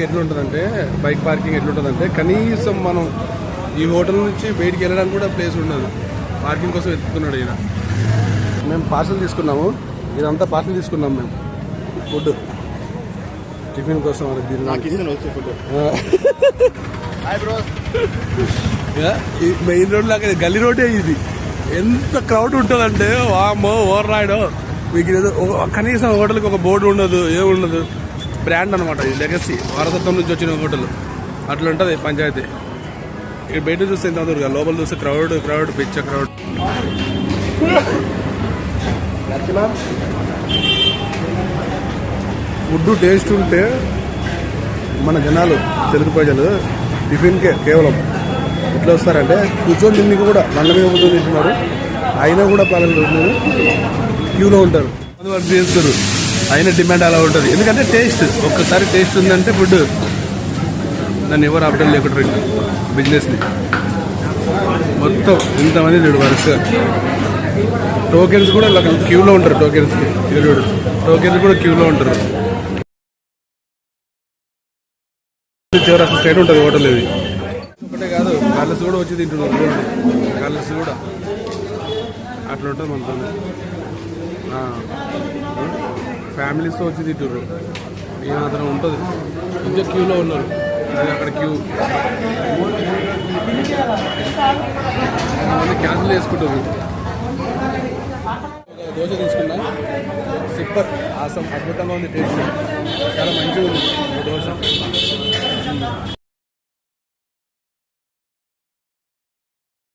ఎట్లుంటుందంటే bike parking ఎట్లుంటుందంటే కనీసం మనం ఈ హోటల్ నుంచి బయటికి వెళ్ళడానికి కూడా ప్లేస్ ఉండదు. పార్కింగ్ కోసం వెతుకుతున్నాడు ఈయన. మేము పార్సల్ తీసుకున్నాము, ఇదంతా పార్సల్ తీసుకున్నాం మేము. ఫుడ్ టిఫిన్ కోసం మెయిన్ రోడ్ లాగా గల్లీ రోడ్డే ఇది. ఎంత క్రౌడ్ ఉంటుందంటే వామ్మో ఓవర్ రాయడం మీకు కనీసం హోటల్కి ఒక బోర్డు ఉండదు, ఏముండదు. బ్రాండ్ అనమాట ఇది, లెగసీ వారసత్వం నుంచి వచ్చిన హోటల్. అట్లా ఉంటుంది పంచాయతీ. ఇక్కడ బయట చూస్తే ఎంత దూరంగా, లోపల చూస్తే క్రౌడ్ పిచ్చ క్రౌడ్. ఫుడ్ టేస్ట్ ఉంటే మన జనాలు, తెలుగు ప్రజలు టిఫిన్కే కేవలం ఎట్లా వస్తారంటే కూర్చొని తిండికి కూడా బండ్ల మీద కూర్చొని తింటున్నారు. అయినా కూడా క్యూలో ఉంటారు, అది వర్క్ చేస్తారు. అయినా డిమాండ్ అలా ఉంటుంది. ఎందుకంటే టేస్ట్, ఒక్కసారి టేస్ట్ ఉందంటే ఫుడ్ దాన్ని ఎవరు ఆపడం లేకుండా బిజినెస్ని మొత్తం ఇంతమంది చూడు వరుసగా. టోకెన్స్ కూడా ఇలా క్యూలో ఉంటారు. టోకెన్స్కి టోకెన్స్ కూడా క్యూలో ఉంటారు. చివరి సైడ్ ఉంటుంది హోటల్. ఇది ఒకటే కాదు, గర్ల్స్ కూడా వచ్చి తింటున్నారు. గర్ల్స్ కూడా అట్లా ఉంటుంది మనతో. ఫ్యామిలీస్తో వచ్చి తింటున్నారు. ఈ మాత్రం ఉంటుంది. ఇంకా క్యూలో ఉన్నారు. అక్కడ క్యూ క్యాన్సిల్ చేసుకుంటారు. దోశ తీసుకున్నా, సూపర్ ఆసం, అద్భుతంగా ఉంది. టేస్ట్ చాలా మంచిగా ఉంది దోశ.